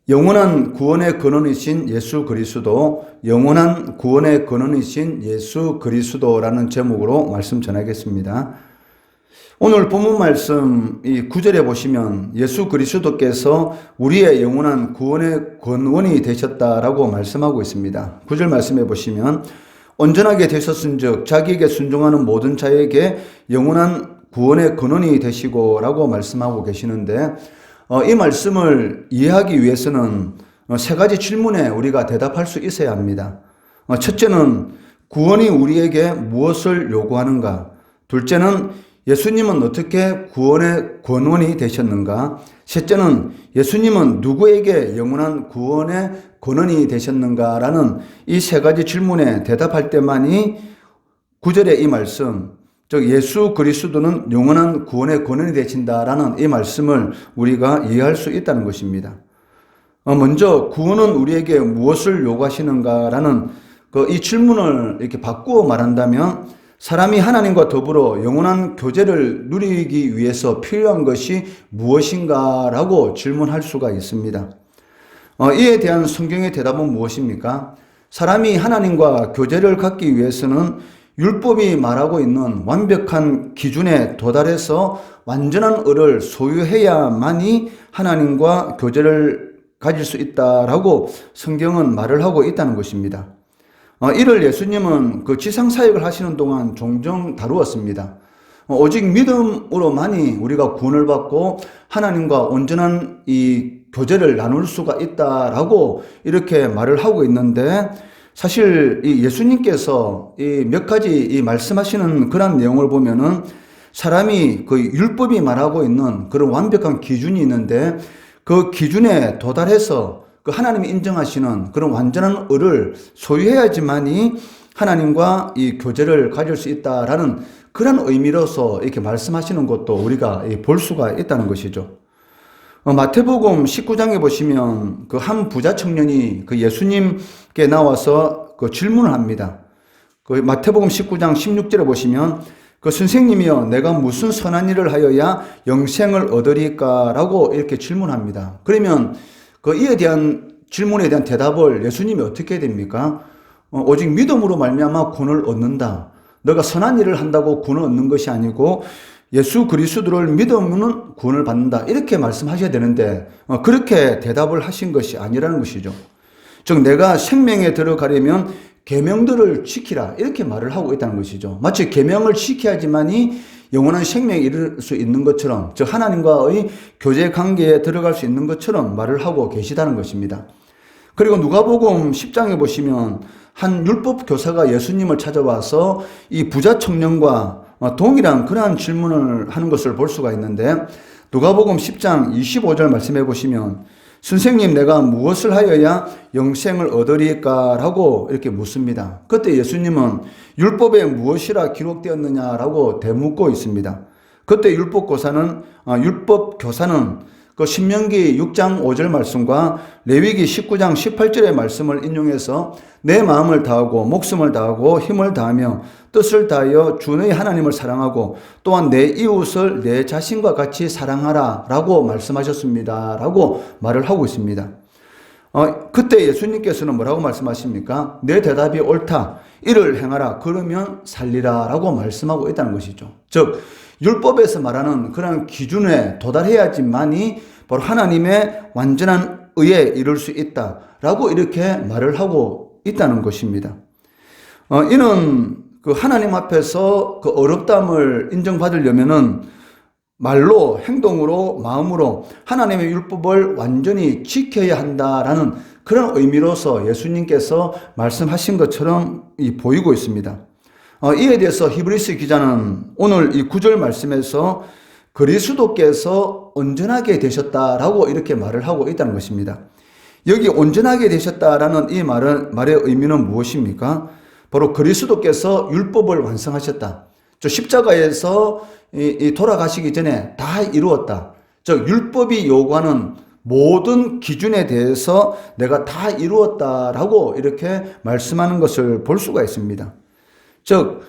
영원한 구원의 근원이신 예수 그리스도, 영원한 구원의 근원이신 예수 그리스도라는 제목으로 말씀 전하겠습니다. 오늘 본문 말씀 이 9절에 보시면 예수 그리스도께서 우리의 영원한 구원의 근원이 되셨다라고 말씀하고 있습니다. 9절 말씀해 보시면 온전하게 되셨은즉 자기에게 순종하는 모든 자에게 영원한 구원의 근원이 되시고 라고 말씀하고 계시는데, 이 말씀을 이해하기 위해서는 세 가지 질문에 우리가 대답할 수 있어야 합니다. 첫째는 구원이 우리에게 무엇을 요구하는가? 둘째는 예수님은 어떻게 구원의 근원이 되셨는가? 셋째는 예수님은 누구에게 영원한 구원의 근원이 되셨는가라는 이 세 가지 질문에 대답할 때만이 9절의 이 말씀, 즉 예수 그리스도는 영원한 구원의 근원이 되신다라는 이 말씀을 우리가 이해할 수 있다는 것입니다. 먼저 구원은 우리에게 무엇을 요구하시는가라는 이 질문을 이렇게 바꾸어 말한다면, 사람이 하나님과 더불어 영원한 교제를 누리기 위해서 필요한 것이 무엇인가라고 질문할 수가 있습니다. 이에 대한 성경의 대답은 무엇입니까? 사람이 하나님과 교제를 갖기 위해서는 율법이 말하고 있는 완벽한 기준에 도달해서 완전한 의를 소유해야만이 하나님과 교제를 가질 수 있다라고 성경은 말을 하고 있다는 것입니다. 이를 예수님은 그 지상사역을 하시는 동안 종종 다루었습니다. 오직 믿음으로만이 우리가 구원을 받고 하나님과 온전한 이 교제를 나눌 수가 있다라고 이렇게 말을 하고 있는데, 사실 이 예수님께서 이 몇 가지 이 말씀하시는 그런 내용을 보면은 사람이 그 율법이 말하고 있는 그런 완벽한 기준이 있는데, 그 기준에 도달해서 그 하나님이 인정하시는 그런 완전한 의를 소유해야지만이 하나님과 이 교제를 가질 수 있다라는 그런 의미로서 이렇게 말씀하시는 것도 우리가 볼 수가 있다는 것이죠. 마태복음 19장에 보시면 그 한 부자 청년이 그 예수님께 나와서 그 질문을 합니다. 그 마태복음 19장 16절에 보시면 그 선생님이여 내가 무슨 선한 일을 하여야 영생을 얻으리까? 라고 이렇게 질문합니다. 그러면 그 이에 대한 질문에 대한 대답을 예수님이 어떻게 됩니까? 오직 믿음으로 말미암아 구원을 얻는다. 너가 선한 일을 한다고 구원을 얻는 것이 아니고 예수 그리스도를 믿으면 구원을 받는다. 이렇게 말씀하셔야 되는데 그렇게 대답을 하신 것이 아니라는 것이죠. 즉 내가 생명에 들어가려면 계명들을 지키라. 이렇게 말을 하고 있다는 것이죠. 마치 계명을 지켜야지만이 영원한 생명에 이를 수 있는 것처럼, 즉 하나님과의 교제 관계에 들어갈 수 있는 것처럼 말을 하고 계시다는 것입니다. 그리고 누가복음 10장에 보시면 한 율법 교사가 예수님을 찾아와서 이 부자 청년과 동일한 그러한 질문을 하는 것을 볼 수가 있는데, 누가복음 10장 25절 말씀해 보시면 선생님 내가 무엇을 하여야 영생을 얻으리까? 라고 이렇게 묻습니다. 그때 예수님은 율법에 무엇이라 기록되었느냐라고 되묻고 있습니다. 그때 율법 교사는 그 신명기 6장 5절 말씀과 레위기 19장 18절의 말씀을 인용해서 내 마음을 다하고 목숨을 다하고 힘을 다하며 뜻을 다하여 주 너희 하나님을 사랑하고 또한 내 이웃을 내 자신과 같이 사랑하라 라고 말씀하셨습니다 라고 말을 하고 있습니다. 그때 예수님께서는 뭐라고 말씀하십니까? 내 대답이 옳다. 이를 행하라. 그러면 살리라 라고 말씀하고 있다는 것이죠. 즉 율법에서 말하는 그런 기준에 도달해야지만이 바로 하나님의 완전한 의에 이룰 수 있다라고 이렇게 말을 하고 있다는 것입니다. 이는 그 하나님 앞에서 그 어렵담을 인정받으려면은 말로, 행동으로, 마음으로 하나님의 율법을 완전히 지켜야 한다라는 그런 의미로서 예수님께서 말씀하신 것처럼 보이고 있습니다. 이에 대해서 히브리서 기자는 오늘 이 9절 말씀에서 그리스도께서 온전하게 되셨다라고 이렇게 말을 하고 있다는 것입니다. 여기 온전하게 되셨다라는 이 말의 의미는 무엇입니까? 바로 그리스도께서 율법을 완성하셨다. 저 십자가에서 돌아가시기 전에 다 이루었다. 즉 율법이 요구하는 모든 기준에 대해서 내가 다 이루었다라고 이렇게 말씀하는 것을 볼 수가 있습니다. 즉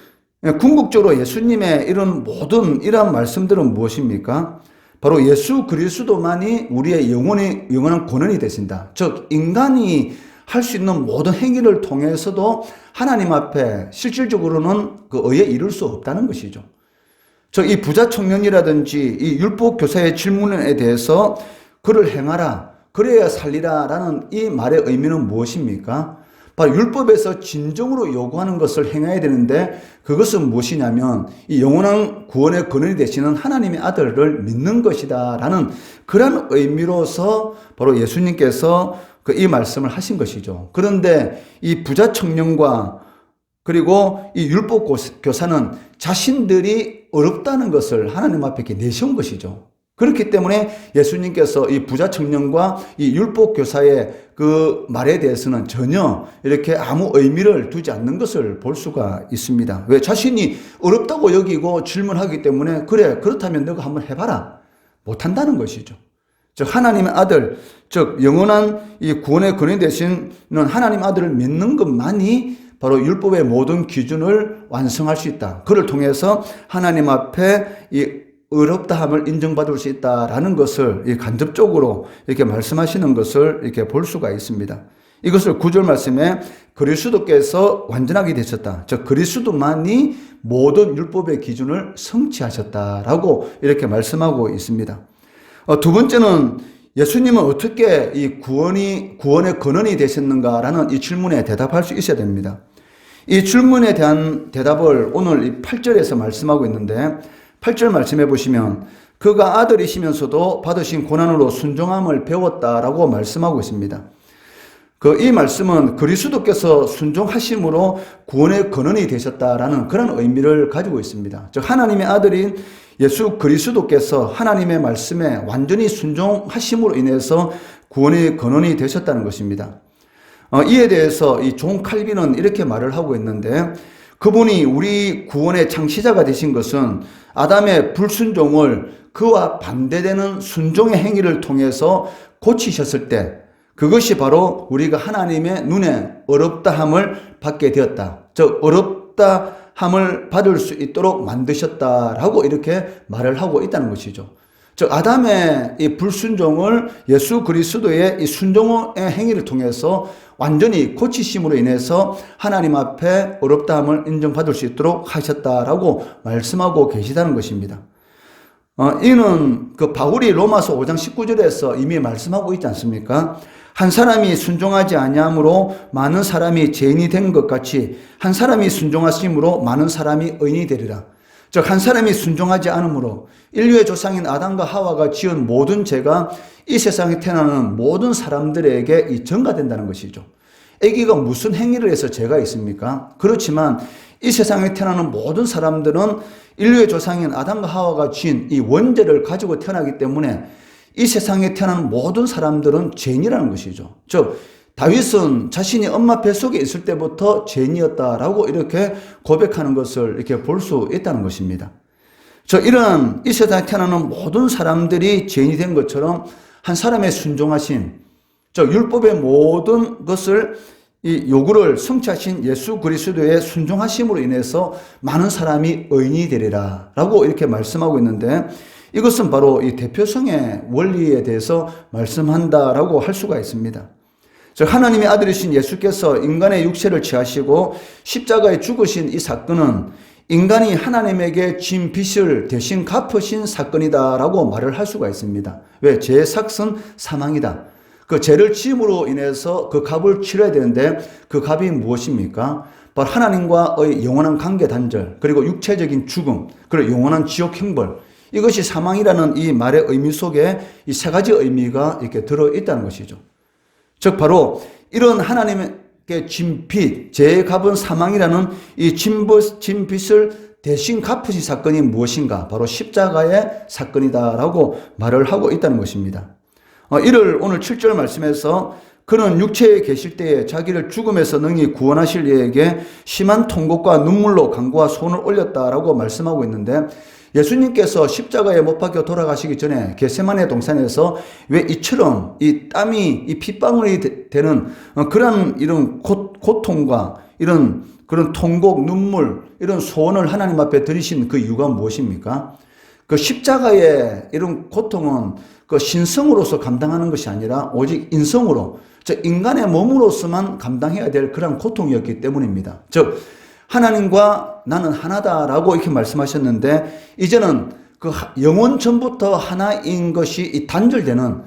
궁극적으로 예수님의 이런 모든 이러한 말씀들은 무엇입니까? 바로 예수 그리스도만이 우리의 영원한 권원이 되신다. 즉 인간이 할 수 있는 모든 행위를 통해서도 하나님 앞에 실질적으로는 그 의에 이룰 수 없다는 것이죠. 즉 이 부자 청년이라든지 이 율법 교사의 질문에 대해서 그를 행하라, 그래야 살리라 라는 이 말의 의미는 무엇입니까? 바로 율법에서 진정으로 요구하는 것을 행해야 되는데 그것은 무엇이냐면 이 영원한 구원의 근원이 되시는 하나님의 아들을 믿는 것이다 라는 그런 의미로서 바로 예수님께서 이 말씀을 하신 것이죠. 그런데 이 부자 청년과 그리고 이 율법 교사는 자신들이 어렵다는 것을 하나님 앞에 이렇게 내세운 것이죠. 그렇기 때문에 예수님께서 이 부자 청년과 이 율법 교사의 그 말에 대해서는 전혀 이렇게 아무 의미를 두지 않는 것을 볼 수가 있습니다. 왜? 자신이 어렵다고 여기고 질문하기 때문에 그래, 그렇다면 너가 한번 해봐라. 못한다는 것이죠. 즉 하나님의 아들, 즉 영원한 이 구원의 근원이 되시는 하나님 아들을 믿는 것만이 바로 율법의 모든 기준을 완성할 수 있다. 그를 통해서 하나님 앞에 이 어렵다함을 인정받을 수 있다라는 것을 간접적으로 이렇게 말씀하시는 것을 이렇게 볼 수가 있습니다. 이것을 9절 말씀에 그리스도께서 완전하게 되셨다. 즉 그리스도만이 모든 율법의 기준을 성취하셨다라고 이렇게 말씀하고 있습니다. 두 번째는 예수님은 어떻게 이 구원의 근원이 되셨는가라는 이 질문에 대답할 수 있어야 됩니다. 이 질문에 대한 대답을 오늘 이 8절에서 말씀하고 있는데 8절 말씀해 보시면 그가 아들이시면서도 받으신 고난으로 순종함을 배웠다라고 말씀하고 있습니다. 이 말씀은 그리스도께서 순종하심으로 구원의 근원이 되셨다라는 그런 의미를 가지고 있습니다. 즉 하나님의 아들인 예수 그리스도께서 하나님의 말씀에 완전히 순종하심으로 인해서 구원의 근원이 되셨다는 것입니다. 이에 대해서 이 존 칼빈은 이렇게 말을 하고 있는데 그분이 우리 구원의 창시자가 되신 것은 아담의 불순종을 그와 반대되는 순종의 행위를 통해서 고치셨을 때 그것이 바로 우리가 하나님의 눈에 어렵다함을 받게 되었다. 즉 어렵다함을 받을 수 있도록 만드셨다라고 이렇게 말을 하고 있다는 것이죠. 즉 아담의 이 불순종을 예수 그리스도의 이 순종의 행위를 통해서 완전히 고치심으로 인해서 하나님 앞에 어렵다함을 인정받을 수 있도록 하셨다라고 말씀하고 계시다는 것입니다. 이는 그 바울이 로마서 5장 19절에서 이미 말씀하고 있지 않습니까? 한 사람이 순종하지 아니함으로 많은 사람이 죄인이 된 것 같이 한 사람이 순종하심으로 많은 사람이 의인이 되리라. 즉 한 사람이 순종하지 않으므로 인류의 조상인 아담과 하와가 지은 모든 죄가 이 세상에 태어나는 모든 사람들에게 이 전가된다는 것이죠. 아기가 무슨 행위를 해서 죄가 있습니까? 그렇지만 이 세상에 태어나는 모든 사람들은 인류의 조상인 아담과 하와가 지은 이 원죄를 가지고 태어나기 때문에 이 세상에 태어나는 모든 사람들은 죄인이라는 것이죠. 즉 다윗은 자신이 엄마 뱃속에 있을 때부터 죄인이었다라고 이렇게 고백하는 것을 이렇게 볼 수 있다는 것입니다. 이런 이 세상에 태어나는 모든 사람들이 죄인이 된 것처럼 한 사람의 순종하신, 율법의 모든 것을 이 요구를 성취하신 예수 그리스도의 순종하심으로 인해서 많은 사람이 의인이 되리라 라고 이렇게 말씀하고 있는데 이것은 바로 이 대표성의 원리에 대해서 말씀한다라고 할 수가 있습니다. 하나님의 아들이신 예수께서 인간의 육체를 취하시고 십자가에 죽으신 이 사건은 인간이 하나님에게 진 빚을 대신 갚으신 사건이다라고 말을 할 수가 있습니다. 왜? 죄의 삭은 사망이다. 그 죄를 지음으로 인해서 그 값을 치러야 되는데 그 값이 무엇입니까? 바로 하나님과의 영원한 관계 단절, 그리고 육체적인 죽음, 그리고 영원한 지옥 형벌. 이것이 사망이라는 이 말의 의미 속에 이 세 가지 의미가 이렇게 들어있다는 것이죠. 즉 바로 이런 하나님께 진 빚, 죄의 값은 사망이라는 이 진 빚을 대신 갚으신 사건이 무엇인가? 바로 십자가의 사건이다라고 말을 하고 있다는 것입니다. 이를 오늘 7절 말씀에서 그는 육체에 계실 때에 자기를 죽음에서 능히 구원하실 이에게 심한 통곡과 눈물로 간구와 손을 올렸다라고 말씀하고 있는데 예수님께서 십자가에 못 박혀 돌아가시기 전에 겟세마네 동산에서 왜 이처럼 이 땀이 이 핏방울이 되는 그런 이런 고통과 이런 그런 통곡, 눈물, 이런 소원을 하나님 앞에 드리신 그 이유가 무엇입니까? 그 십자가의 이런 고통은 그 신성으로서 감당하는 것이 아니라 오직 인성으로, 즉 인간의 몸으로서만 감당해야 될 그런 고통이었기 때문입니다. 즉 하나님과 나는 하나다라고 이렇게 말씀하셨는데, 이제는 그 영원 전부터 하나인 것이 단절되는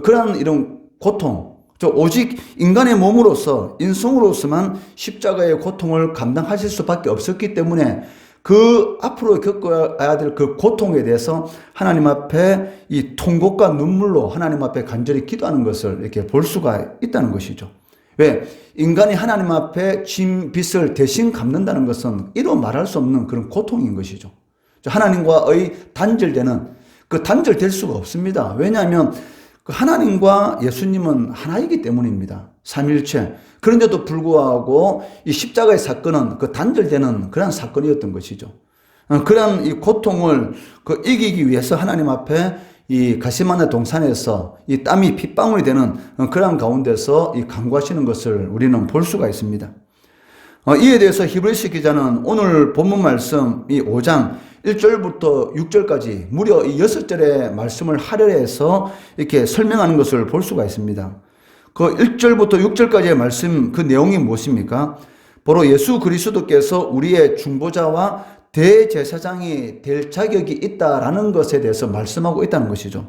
그런 이런 고통, 오직 인간의 몸으로서 인성으로서만 십자가의 고통을 감당하실 수밖에 없었기 때문에 그 앞으로 겪어야 될 그 고통에 대해서 하나님 앞에 이 통곡과 눈물로 하나님 앞에 간절히 기도하는 것을 이렇게 볼 수가 있다는 것이죠. 왜? 인간이 하나님 앞에 짐 빚을 대신 갚는다는 것은 이루 말할 수 없는 그런 고통인 것이죠. 하나님과의 단절되는, 그 단절될 수가 없습니다. 왜냐하면 그 하나님과 예수님은 하나이기 때문입니다. 삼일체. 그런데도 불구하고 이 십자가의 사건은 그 단절되는 그런 사건이었던 것이죠. 그런 이 고통을 그 이기기 위해서 하나님 앞에 이 겟세마네 동산에서 이 땀이 핏방울이 되는 그런 가운데서 이 간구하시는 것을 우리는 볼 수가 있습니다. 이에 대해서 히브리서 기자는 오늘 본문 말씀 이 5장 1절부터 6절까지 무려 이 6절의 말씀을 할애해서 이렇게 설명하는 것을 볼 수가 있습니다. 그 1절부터 6절까지의 말씀, 그 내용이 무엇입니까? 바로 예수 그리스도께서 우리의 중보자와 대제사장이 될 자격이 있다라는 것에 대해서 말씀하고 있다는 것이죠.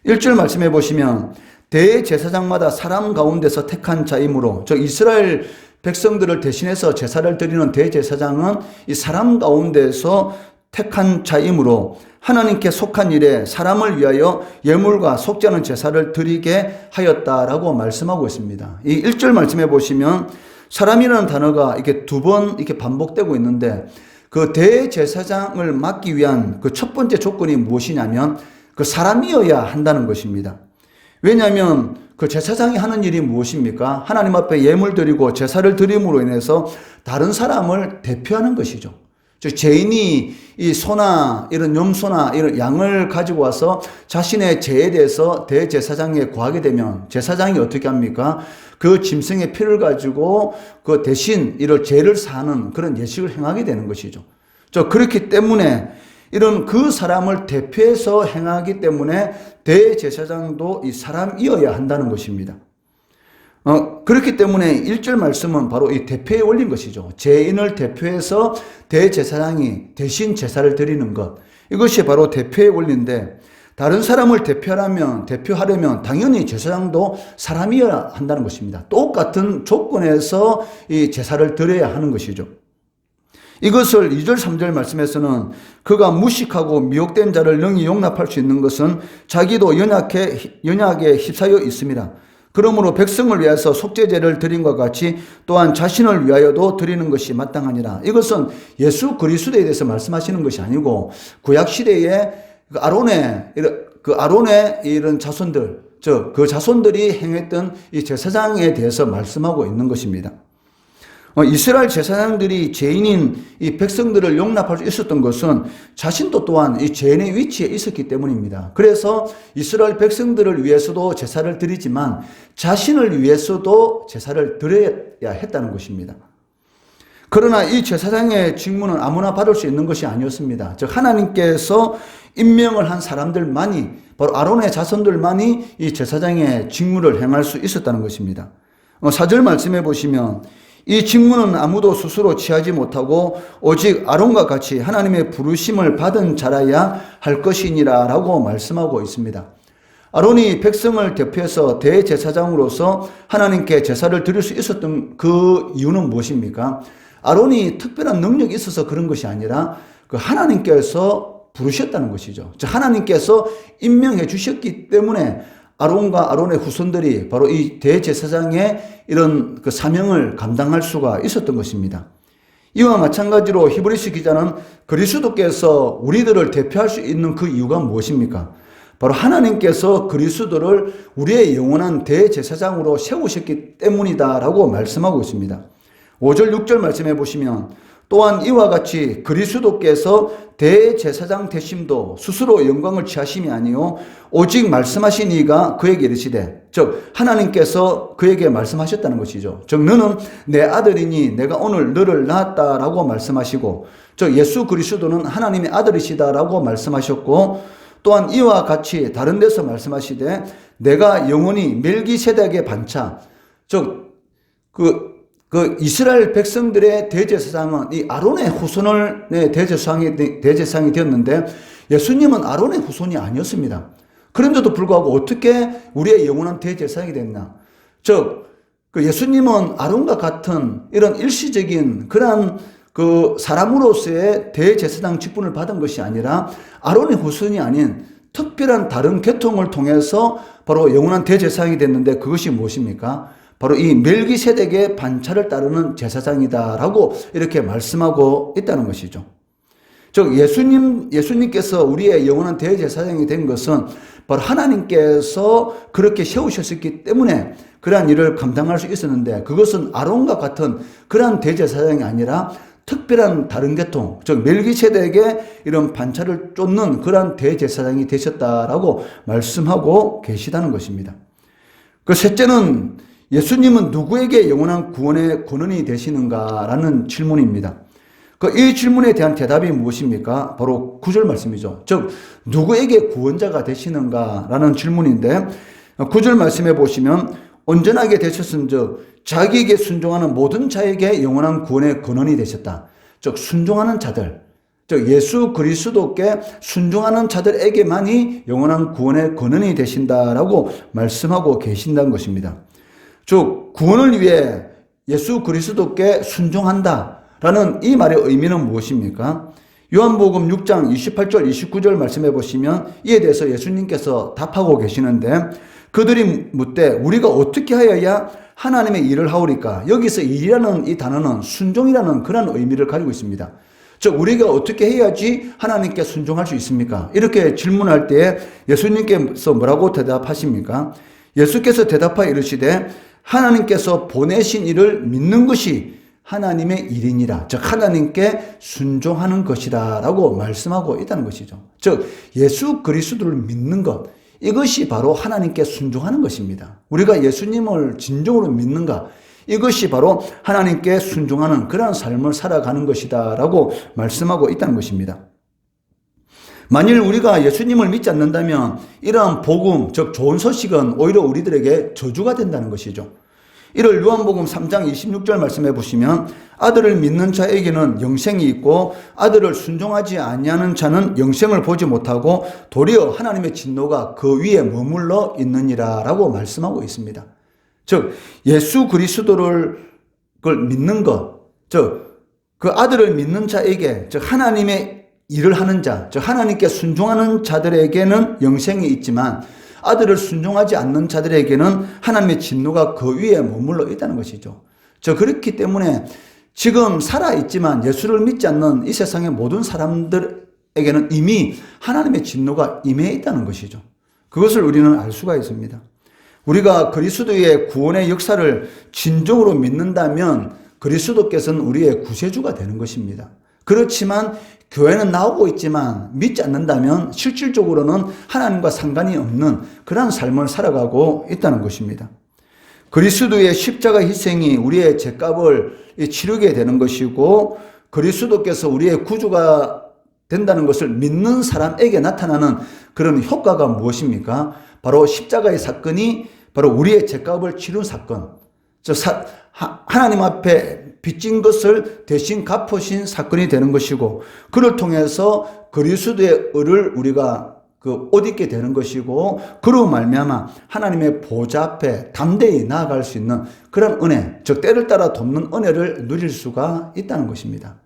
1절 말씀해 보시면 대제사장마다 사람 가운데서 택한 자이므로, 저 이스라엘 백성들을 대신해서 제사를 드리는 대제사장은 이 사람 가운데서 택한 자이므로 하나님께 속한 일에 사람을 위하여 예물과 속지 않은 제사를 드리게 하였다라고 말씀하고 있습니다. 이 1절 말씀해 보시면 사람이라는 단어가 이렇게 두 번 이렇게 반복되고 있는데, 그 대제사장을 맡기 위한 그 첫 번째 조건이 무엇이냐면 그 사람이어야 한다는 것입니다. 왜냐하면 그 제사장이 하는 일이 무엇입니까? 하나님 앞에 예물 드리고 제사를 드림으로 인해서 다른 사람을 대표하는 것이죠. 즉 죄인이 이 소나 이런 염소나 이런 양을 가지고 와서 자신의 죄에 대해서 대제사장에 구하게 되면 제사장이 어떻게 합니까? 그 짐승의 피를 가지고 그 대신 이런 죄를 사하는 그런 예식을 행하게 되는 것이죠. 그렇기 때문에 이런 그 사람을 대표해서 행하기 때문에 대제사장도 이 사람이어야 한다는 것입니다. 그렇기 때문에 1절 말씀은 바로 이 대표에 올린 것이죠. 죄인을 대표해서 대제사장이 대신 제사를 드리는 것, 이것이 바로 대표에 올린데, 다른 사람을 대표하려면 당연히 제사장도 사람이어야 한다는 것입니다. 똑같은 조건에서 이 제사를 드려야 하는 것이죠. 이것을 2절 3절 말씀에서는 그가 무식하고 미혹된 자를 능히 용납할 수 있는 것은 자기도 연약에 휩싸여 있습니다. 그러므로 백성을 위해서 속죄제를 드린 것 같이 또한 자신을 위하여도 드리는 것이 마땅하니라. 이것은 예수 그리스도에 대해서 말씀하시는 것이 아니고 구약시대에 아론의 이런 자손들, 그 자손들이 행했던 이 제사장에 대해서 말씀하고 있는 것입니다. 이스라엘 제사장들이 죄인인 이 백성들을 용납할 수 있었던 것은 자신도 또한 이 죄인의 위치에 있었기 때문입니다. 그래서 이스라엘 백성들을 위해서도 제사를 드리지만 자신을 위해서도 제사를 드려야 했다는 것입니다. 그러나 이 제사장의 직무는 아무나 받을 수 있는 것이 아니었습니다. 즉 하나님께서 임명을 한 사람들만이, 바로 아론의 자손들만이 이 제사장의 직무를 행할 수 있었다는 것입니다. 4절 말씀해 보시면 이 직무는 아무도 스스로 취하지 못하고 오직 아론과 같이 하나님의 부르심을 받은 자라야 할 것이니라 라고 말씀하고 있습니다. 아론이 백성을 대표해서 대제사장으로서 하나님께 제사를 드릴 수 있었던 그 이유는 무엇입니까? 아론이 특별한 능력이 있어서 그런 것이 아니라 그 하나님께서 부르셨다는 것이죠. 즉 하나님께서 임명해 주셨기 때문에 아론과 아론의 후손들이 바로 이 대제사장의 이런 그 사명을 감당할 수가 있었던 것입니다. 이와 마찬가지로 히브리서 기자는 그리스도께서 우리들을 대표할 수 있는 그 이유가 무엇입니까? 바로 하나님께서 그리스도를 우리의 영원한 대제사장으로 세우셨기 때문이다라고 말씀하고 있습니다. 5절 6절 말씀해 보시면 또한 이와 같이 그리스도께서 대제사장 되심도 스스로 영광을 취하심이 아니요 오직 말씀하신 이가 그에게 이르시되, 즉 하나님께서 그에게 말씀하셨다는 것이죠. 즉 너는 내 아들이니 내가 오늘 너를 낳았다라고 말씀하시고, 즉 예수 그리스도는 하나님의 아들이시다라고 말씀하셨고, 또한 이와 같이 다른 데서 말씀하시되 내가 영원히 멜기세덱의 반차, 즉 이스라엘 백성들의 대제사장은 이 아론의 후손의 대제사장이 되었는데, 예수님은 아론의 후손이 아니었습니다. 그런데도 불구하고 어떻게 우리의 영원한 대제사장이 됐나? 즉 예수님은 아론과 같은 이런 일시적인 그러한 사람으로서의 대제사장 직분을 받은 것이 아니라 아론의 후손이 아닌 특별한 다른 계통을 통해서 바로 영원한 대제사장이 됐는데, 그것이 무엇입니까? 바로 이 멜기세덱의 반차를 따르는 제사장이다라고 이렇게 말씀하고 있다는 것이죠. 즉 예수님께서 우리의 영원한 대제사장이 된 것은 바로 하나님께서 그렇게 세우셨기 때문에 그러한 일을 감당할 수 있었는데, 그것은 아론과 같은 그러한 대제사장이 아니라 특별한 다른 계통, 즉 멜기세덱의 이런 반차를 쫓는 그러한 대제사장이 되셨다라고 말씀하고 계시다는 것입니다. 그 셋째는 예수님은 누구에게 영원한 구원의 근원이 되시는가라는 질문입니다. 이 질문에 대한 대답이 무엇입니까? 바로 9절 말씀이죠. 즉 누구에게 구원자가 되시는가라는 질문인데, 9절 말씀해 보시면 온전하게 되셨은즉 자기에게 순종하는 모든 자에게 영원한 구원의 근원이 되셨다. 즉 순종하는 자들, 즉 예수 그리스도께 순종하는 자들에게만이 영원한 구원의 근원이 되신다라고 말씀하고 계신다는 것입니다. 즉 구원을 위해 예수 그리스도께 순종한다라는 이 말의 의미는 무엇입니까? 요한복음 6장 28절 29절 말씀해 보시면 이에 대해서 예수님께서 답하고 계시는데, 그들이 묻되 우리가 어떻게 하여야 하나님의 일을 하오리까? 여기서 일이라는 이 단어는 순종이라는 그런 의미를 가지고 있습니다. 즉 우리가 어떻게 해야지 하나님께 순종할 수 있습니까? 이렇게 질문할 때 예수님께서 뭐라고 대답하십니까? 예수께서 대답하여 이르시되 하나님께서 보내신 이를 믿는 것이 하나님의 일이니라. 즉 하나님께 순종하는 것이다 라고 말씀하고 있다는 것이죠. 즉 예수 그리스도를 믿는 것, 이것이 바로 하나님께 순종하는 것입니다. 우리가 예수님을 진정으로 믿는가, 이것이 바로 하나님께 순종하는 그러한 삶을 살아가는 것이다 라고 말씀하고 있다는 것입니다. 만일 우리가 예수님을 믿지 않는다면 이러한 복음, 즉 좋은 소식은 오히려 우리들에게 저주가 된다는 것이죠. 이를 요한복음 3장 26절 말씀해 보시면 아들을 믿는 자에게는 영생이 있고 아들을 순종하지 아니하는 자는 영생을 보지 못하고 도리어 하나님의 진노가 그 위에 머물러 있느니라 라고 말씀하고 있습니다. 즉 예수 그리스도를 믿는 것, 즉 그 아들을 믿는 자에게, 즉 하나님의 일을 하는 자, 즉 하나님께 순종하는 자들에게는 영생이 있지만 아들을 순종하지 않는 자들에게는 하나님의 진노가 그 위에 머물러 있다는 것이죠. 그렇기 때문에 지금 살아있지만 예수를 믿지 않는 이 세상의 모든 사람들에게는 이미 하나님의 진노가 임해 있다는 것이죠. 그것을 우리는 알 수가 있습니다. 우리가 그리스도의 구원의 역사를 진정으로 믿는다면 그리스도께서는 우리의 구세주가 되는 것입니다. 그렇지만 교회는 나오고 있지만 믿지 않는다면 실질적으로는 하나님과 상관이 없는 그러한 삶을 살아가고 있다는 것입니다. 그리스도의 십자가 희생이 우리의 죄값을 치르게 되는 것이고, 그리스도께서 우리의 구주가 된다는 것을 믿는 사람에게 나타나는 그런 효과가 무엇입니까? 바로 십자가의 사건이 바로 우리의 죄값을 치른 사건, 하나님 앞에 빚진 것을 대신 갚으신 사건이 되는 것이고, 그를 통해서 그리스도의 의를 우리가 옷 입게 되는 것이고, 그로 말미암아 하나님의 보좌 앞에 담대히 나아갈 수 있는 그런 은혜, 즉 때를 따라 돕는 은혜를 누릴 수가 있다는 것입니다.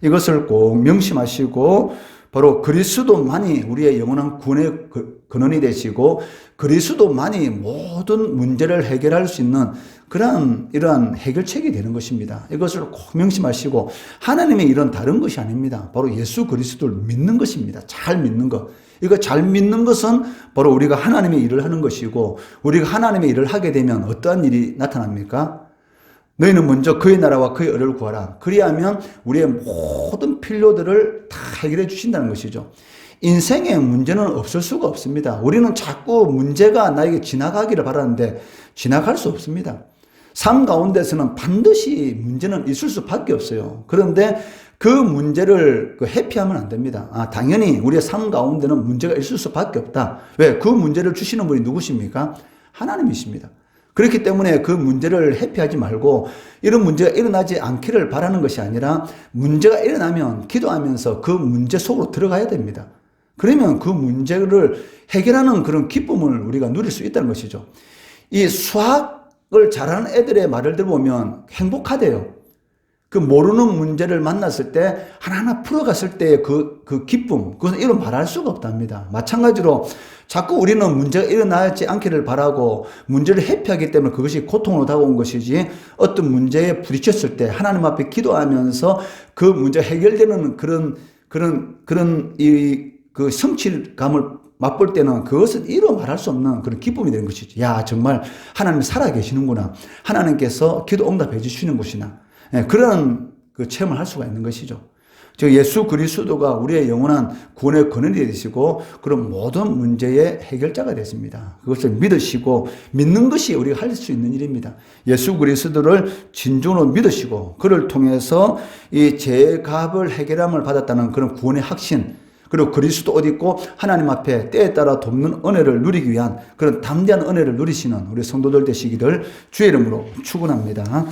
이것을 꼭 명심하시고 바로 그리스도만이 우리의 영원한 구원의 근원이 되시고 그리스도만이 모든 문제를 해결할 수 있는 이러한 해결책이 되는 것입니다. 이것을 꼭 명심하시고 하나님의 일은 다른 것이 아닙니다. 바로 예수 그리스도를 믿는 것입니다. 잘 믿는 것. 이거 잘 믿는 것은 바로 우리가 하나님의 일을 하는 것이고, 우리가 하나님의 일을 하게 되면 어떠한 일이 나타납니까? 너희는 먼저 그의 나라와 그의 의를 구하라. 그리하면 우리의 모든 필요들을 다 해결해 주신다는 것이죠. 인생에 문제는 없을 수가 없습니다. 우리는 자꾸 문제가 나에게 지나가기를 바라는데 지나갈 수 없습니다. 삶 가운데서는 반드시 문제는 있을 수밖에 없어요. 그런데 그 문제를 회피하면 안 됩니다. 당연히 우리의 삶 가운데는 문제가 있을 수밖에 없다. 왜? 그 문제를 주시는 분이 누구십니까? 하나님이십니다. 그렇기 때문에 그 문제를 회피하지 말고 이런 문제가 일어나지 않기를 바라는 것이 아니라 문제가 일어나면 기도하면서 그 문제 속으로 들어가야 됩니다. 그러면 그 문제를 해결하는 그런 기쁨을 우리가 누릴 수 있다는 것이죠. 이 수학을 잘하는 애들의 말을 들어보면 행복하대요. 그 모르는 문제를 만났을 때 하나하나 풀어갔을 때의 그 기쁨, 그것은 이런 말할 수가 없답니다. 마찬가지로 자꾸 우리는 문제가 일어나지 않기를 바라고 문제를 회피하기 때문에 그것이 고통으로 다가온 것이지, 어떤 문제에 부딪혔을 때 하나님 앞에 기도하면서 그 문제가 해결되는 그 성취감을 맛볼 때는 그것은 이루 말할 수 없는 그런 기쁨이 되는 것이죠. 야, 정말 하나님이 살아계시는구나. 하나님께서 기도 응답해 주시는 곳이나. 그런 그 체험을 할 수가 있는 것이죠. 즉 예수 그리스도가 우리의 영원한 구원의 근원이 되시고 그런 모든 문제의 해결자가 되십니다. 그것을 믿으시고 믿는 것이 우리가 할 수 있는 일입니다. 예수 그리스도를 진정으로 믿으시고 그를 통해서 이 죄의 값을 해결함을 받았다는 그런 구원의 확신, 그리고 그리스도 옷 입고 하나님 앞에 때에 따라 돕는 은혜를 누리기 위한 그런 담대한 은혜를 누리시는 우리 성도들 되시기를 주의 이름으로 축원합니다.